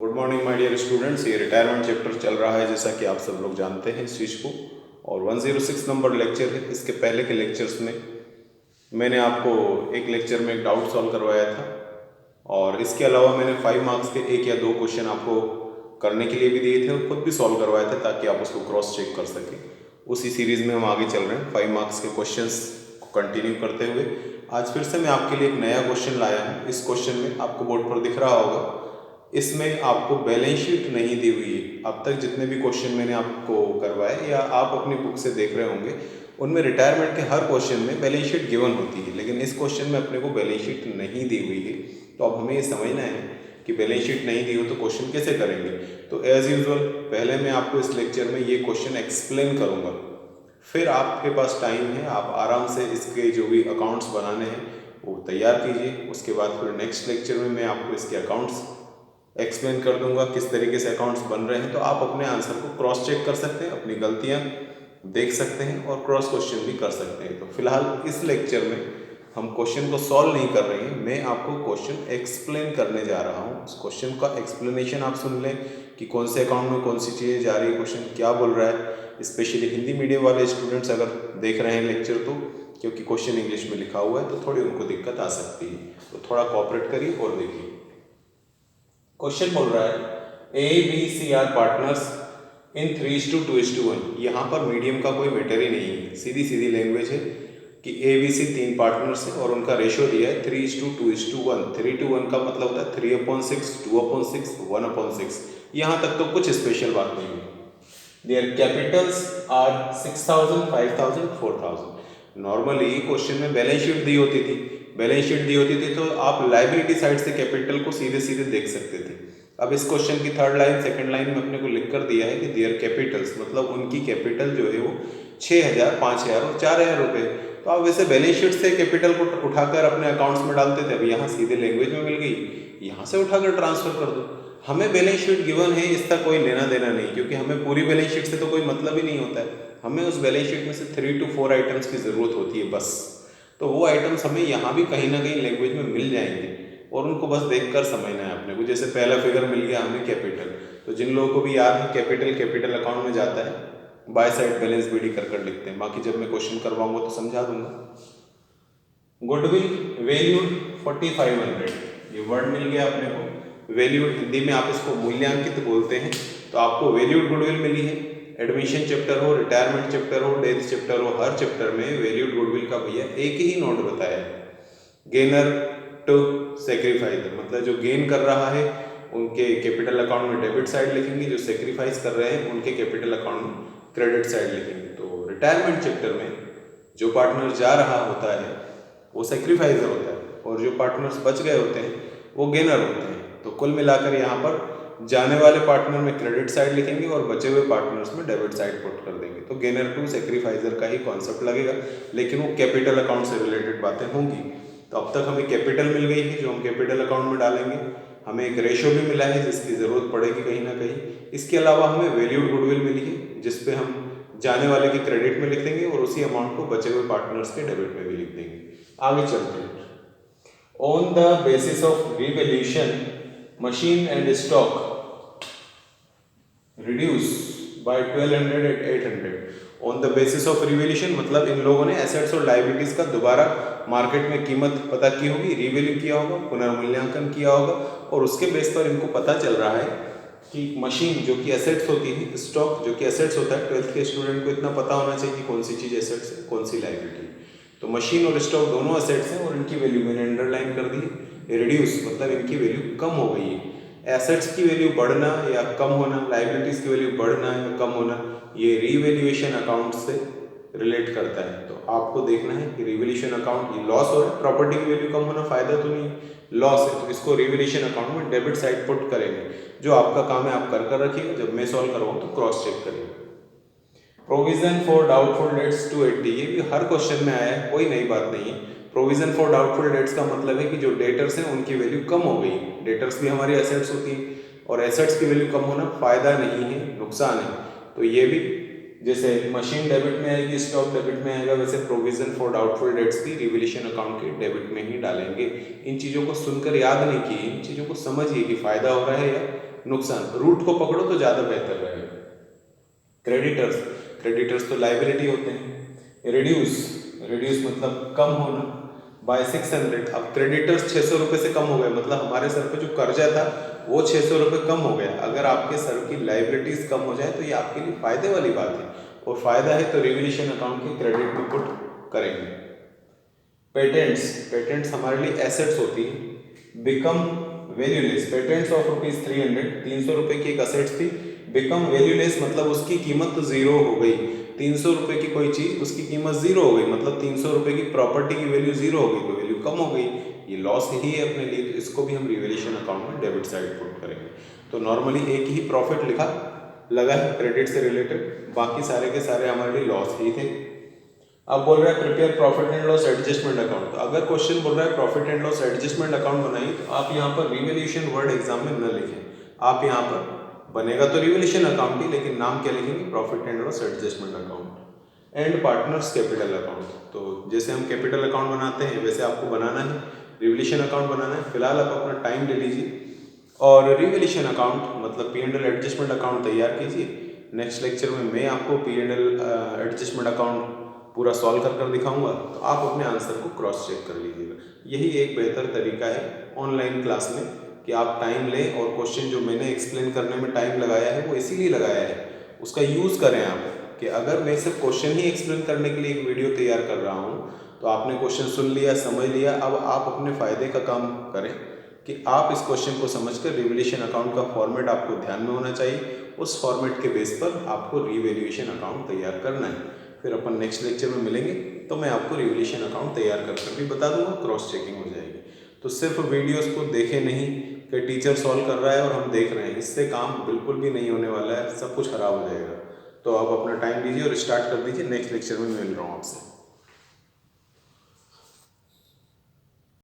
Good morning my dear students. ये retirement chapter चल रहा है जैसा कि आप सब लोग जानते हैं इस चीज़ को, और 106 नंबर लेक्चर है। इसके पहले के लेक्चर्स में मैंने आपको एक लेक्चर में एक डाउट सॉल्व करवाया था, और इसके अलावा मैंने 5 मार्क्स के 1 या 2 क्वेश्चन आपको करने के लिए भी दिए थे और खुद भी सॉल्व करवाए थे ताकि आप उसको क्रॉस चेक कर सकें। उसी सीरीज़ में हम आगे चल रहे हैं 5 मार्क्स के क्वेश्चंस को कंटिन्यू करते हुए। आज फिर से मैं आपके लिए एक नया क्वेश्चन लाया हूँ। इस क्वेश्चन में आपको बोर्ड पर दिख रहा होगा, इसमें आपको बैलेंस शीट नहीं दी हुई है। अब तक जितने भी क्वेश्चन मैंने आपको करवाए या आप अपनी बुक से देख रहे होंगे, उनमें रिटायरमेंट के हर क्वेश्चन में बैलेंस शीट गिवन होती है, लेकिन इस क्वेश्चन में अपने को बैलेंस शीट नहीं दी हुई है। तो अब हमें ये समझना है कि बैलेंस शीट नहीं दी हो तो क्वेश्चन कैसे करेंगे। तो एज यूजुअल पहले मैं आपको इस लेक्चर में ये क्वेश्चन एक्सप्लेन करूँगा, फिर आपके पास टाइम है, आप आराम से इसके जो भी अकाउंट्स बनाने हैं वो तैयार कीजिए। उसके बाद फिर नेक्स्ट लेक्चर में मैं आपको इसके अकाउंट्स एक्सप्लेन कर दूंगा, किस तरीके से अकाउंट्स बन रहे हैं। तो आप अपने आंसर को क्रॉस चेक कर सकते हैं, अपनी गलतियां देख सकते हैं और क्रॉस क्वेश्चन भी कर सकते हैं। तो फिलहाल इस लेक्चर में हम क्वेश्चन को सॉल्व नहीं कर रहे हैं, मैं आपको क्वेश्चन एक्सप्लेन करने जा रहा हूँ। उस क्वेश्चन का एक्सप्लेनेशन आप सुन लें कि कौन से अकाउंट में कौन सी चीज़ें जा रही है, क्वेश्चन क्या बोल रहा है। स्पेशली हिंदी मीडियम वाले स्टूडेंट्स अगर देख रहे हैं लेक्चर, तो क्योंकि क्वेश्चन इंग्लिश में लिखा हुआ है तो थोड़ी उनको दिक्कत आ सकती है, तो थोड़ा कोऑपरेट करिए और देखिए। क्वेश्चन बोल रहा है A B C are partners in 3:2:1। यहाँ पर मीडियम का कोई मैटर ही नहीं है, सीधी सीधी लैंग्वेज है कि ए बी सी 3 पार्टनर्स है और उनका रेशियो दिया है 3:2:1। 3:1 का मतलब होता है 3/6, 2/6, 1/6। यहाँ तक तो कुछ स्पेशल बात नहीं है। There capitals are 6,000, 5,000, 4,000। Normally question में बैलेंस शीट दी होती थी, बैलेंस शीट दी होती थी तो आप लाइबिलिटी साइड से कैपिटल को सीधे सीधे देख सकते थे। अब इस क्वेश्चन की थर्ड लाइन सेकंड लाइन में अपने को लिख कर दिया है कि देयर कैपिटल्स, मतलब उनकी कैपिटल जो है वो 6,000, 5,000 और 4,000 रुपये। तो आप वैसे बैलेंस शीट से कैपिटल को उठाकर अपने अकाउंट्स में डालते थे, अब यहाँ सीधे लैंग्वेज में मिल गई, यहाँ से उठाकर ट्रांसफर कर दो। हमें बैलेंस शीट गिवन है, इसका कोई लेना देना नहीं, क्योंकि हमें पूरी बैलेंस शीट से तो कोई मतलब ही नहीं होता है। हमें उस बैलेंस शीट में से 3 to 4 आइटम्स की ज़रूरत होती है बस। तो वो आइटम्स हमें यहाँ भी कहीं ना कहीं लैंग्वेज में मिल जाएंगे और उनको बस देखकर समझना है अपने को। जैसे पहला फिगर मिल गया हमें कैपिटल, तो जिन लोगों को भी याद है कैपिटल अकाउंट में जाता है, बाय साइड बैलेंस बीडी कर लिखते हैं। बाकी जब मैं क्वेश्चन करवाऊंगा तो समझा दूंगा। गुडविल वैल्यूड 4,500, ये वर्ड मिल गया अपने को। वैल्यूड हिंदी में आप इसको मूल्यांकित बोलते हैं, तो आपको वैल्यूड गुडविल मिली है। एडमिशन चैप्टर हो, रिटायरमेंट चैप्टर हो, डेथ चैप्टर हो, हर चैप्टर में वैल्यूड गुडविल का भैया एक ही नोट बताया है, गेनर टू सेक्रीफाइजर। मतलब जो गेन कर रहा है उनके कैपिटल अकाउंट में डेबिट साइड लिखेंगे, जो सेक्रीफाइस कर रहे हैं उनके कैपिटल अकाउंट में क्रेडिट साइड लिखेंगे। तो रिटायरमेंट चैप्टर में जो पार्टनर जा रहा होता है वो सेक्रीफाइजर होता है, और जो पार्टनर्स बच गए होते हैं वो गेनर होते हैं। तो कुल मिलाकर यहाँ पर जाने वाले पार्टनर में क्रेडिट साइड लिखेंगे और बचे हुए पार्टनर्स में डेबिट साइड पुट कर देंगे। तो गेनर टू सेक्रीफाइजर का ही कॉन्सेप्ट लगेगा, लेकिन वो कैपिटल अकाउंट से रिलेटेड बातें होंगी। तो अब तक हमें कैपिटल मिल गई है जो हम कैपिटल अकाउंट में डालेंगे, हमें एक रेशियो भी मिला है जिसकी ज़रूरत पड़ेगी कहीं ना कहीं। इसके अलावा हमें वैल्यूड गुडविल मिली है जिसपे हम जाने वाले के क्रेडिट में लिख देंगे और उसी अमाउंट को बचे हुए पार्टनर्स के डेबिट में भी लिख देंगे। आगे चलते हैं। On the basis of revaluation machine and stock reduce by 1,200 at 800। On the basis of revaluation मतलब इन लोगों ने एसेट्स और लायबिलिटीज का दोबारा मार्केट में कीमत पता की होगी, रिवैल्यू किया होगा, पुनर्मूल्यांकन किया होगा, और उसके बेस पर इनको पता चल रहा है कि मशीन जो कि एसेट्स होती है, स्टॉक जो कि एसेट्स होता है, 12th के स्टूडेंट को इतना पता होना चाहिए कि कौन सी चीज़ एसेट्स है कौन सी लायबिलिटी। तो मशीन और स्टॉक दोनों एसेट्स हैं और इनकी वैल्यू मैंने अंडरलाइन कर दी है, रिड्यूस मतलब इनकी वैल्यू कम हो गई है। एसेट्स की वैल्यू बढ़ना या कम होना, लायबिलिटीज की वैल्यू बढ़ना या कम होना, ये रिवैल्यूएशन अकाउंट से रिलेट करता है। तो आपको देखना है कि रिवैल्यूएशन अकाउंट ये लॉस हो रहा है, प्रॉपर्टी की वैल्यू कम होना फायदा तो नहीं, लॉस है, तो इसको रिवैल्यूएशन अकाउंट में डेबिट साइड पुट करेंगे। जो आपका काम है आप कर रखिएगा, जब मैं सॉल्व करवाऊँ तो क्रॉस चेक करिएगा। प्रोविजन फॉर डाउटफुल डेट्स 280, ये भी हर क्वेश्चन में आया है, कोई नई बात नहीं है। प्रोविजन फॉर डाउटफुल डेट्स का मतलब है कि जो डेटर्स हैं उनकी वैल्यू कम हो गई। डेटर्स भी हमारी एसेट्स होती हैं और एसेट्स की वैल्यू कम होना फायदा नहीं है, नुकसान है। तो ये भी जैसे मशीन डेबिट में आएगी, स्टॉक डेबिट में आएगा, वैसे प्रोविजन फॉर डाउटफुल डेट्स भी रिवैल्यूएशन अकाउंट के डेबिट में ही डालेंगे। इन चीज़ों को सुनकर याद नहीं किए, इन चीज़ों को समझिए कि फायदा हो रहा है या नुकसान, रूट को पकड़ो तो ज़्यादा बेहतर रहेगा। क्रेडिटर्स तो लाइबिलिटी होते हैं। रिड्यूस मतलब कम होना बाय 600। अब क्रेडिटर्स 600 रुपये से कम हो गए, मतलब हमारे सर पे जो कर्जा था वो 600 रुपये कम हो गया। अगर आपके सर की लाइबिलिटीज कम हो जाए तो ये आपके लिए फायदे वाली बात है, और फायदा है तो रिवोल्यूशन अकाउंट के क्रेडिट में पुट करेंगे। पेटेंट्स हमारे लिए एसेट्स होती है। बिकम वैल्यूलेस, पेटेंट्स ऑफ ₹300, 300 रुपये की एक असेट्स थी। बिकम वैल्यूलेस मतलब उसकी कीमत तो जीरो हो गई। 300 रुपये की कोई चीज़, उसकी कीमत जीरो हो गई, मतलब 300 रुपये की प्रॉपर्टी की वैल्यू जीरो हो गई, तो वैल्यू कम हो गई। ये लॉस ही है अपने लिए, तो इसको भी हम रिवैल्यूएशन अकाउंट में डेबिट साइड पुट करेंगे। तो नॉर्मली एक ही प्रॉफिट लगा है क्रेडिट से रिलेटेड, बाकी सारे के सारे हमारे लिए लॉस ही थे। अब बोल रहा है prepare profit and loss adjustment account. तो अगर क्वेश्चन बोल रहा है profit and loss adjustment account बनाइए, तो आप यहाँ पर रिवैल्यूएशन वर्ड एग्जाम में न लिखें। आप यहाँ पर बनेगा तो रिवैल्यूएशन अकाउंट ही, लेकिन नाम क्या लिखेंगे, profit and loss adjustment account. And partners capital account, तो जैसे हम कैपिटल अकाउंट बनाते हैं वैसे आपको बनाना है, रिवैल्यूएशन अकाउंट बनाना है। फिलहाल आप अपना टाइम ले लीजिए और रिवैल्यूएशन अकाउंट मतलब P&L एडजस्टमेंट अकाउंट तैयार कीजिए। नेक्स्ट लेक्चर में मैं आपको P&L एडजस्टमेंट अकाउंट पूरा सॉल्व कर दिखाऊंगा, तो आप अपने आंसर को क्रॉस चेक कर लीजिएगा। यही एक बेहतर तरीका है ऑनलाइन क्लास में कि आप टाइम लें, और क्वेश्चन जो मैंने एक्सप्लेन करने में टाइम लगाया है वो इसीलिए लगाया है, उसका यूज़ करें आप। कि अगर मैं सिर्फ क्वेश्चन ही एक्सप्लेन करने के लिए एक वीडियो तैयार कर रहा हूँ, तो आपने क्वेश्चन सुन लिया, समझ लिया, अब आप अपने फ़ायदे का काम करें कि आप इस क्वेश्चन को समझकर रिवैल्यूएशन अकाउंट का फॉर्मेट आपको ध्यान में होना चाहिए। उस फॉर्मेट के बेस पर आपको रिवैल्यूएशन अकाउंट तैयार करना है। फिर अपन नेक्स्ट लेक्चर में मिलेंगे, तो मैं आपको रिवैल्यूएशन अकाउंट तैयार कर भी बता दूंगा, क्रॉस चेकिंग हो जाएगी। तो सिर्फ वीडियोस को देखें नहीं कि टीचर सॉल्व कर रहा है और हम देख रहे हैं, इससे काम बिल्कुल भी नहीं होने वाला है, सब कुछ खराब हो जाएगा। तो आप अपना टाइम लीजिए और स्टार्ट कर दीजिए। नेक्स्ट लेक्चर में मिल रहा हूँ आपसे।